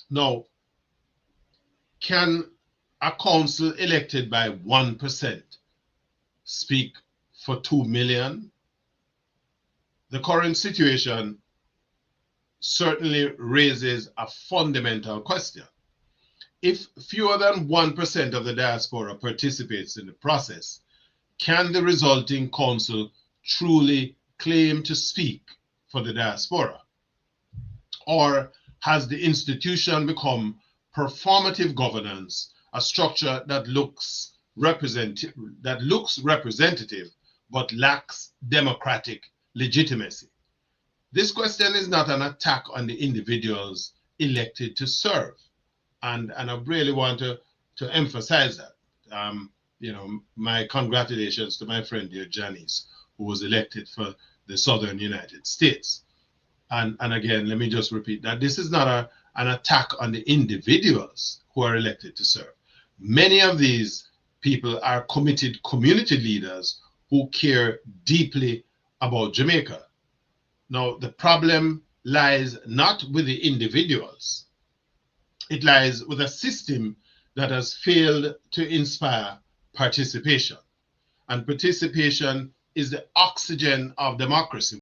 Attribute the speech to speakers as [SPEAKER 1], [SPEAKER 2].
[SPEAKER 1] Now, can a council elected by 1% speak for 2 million? The current situation certainly raises a fundamental question. If fewer than 1% of the diaspora participates in the process, can the resulting council truly claim to speak for the diaspora? Or has the institution become performative governance, a structure that looks representative but lacks democratic legitimacy? This question is not an attack on the individuals elected to serve. And I really want to emphasize that. My congratulations to my friend dear Janice, who was elected for the Southern United States. And again, let me just repeat that this is not an attack on the individuals who are elected to serve. Many of these people are committed community leaders who care deeply about Jamaica. Now, the problem lies not with the individuals. It lies with a system that has failed to inspire participation. And participation is the oxygen of democracy.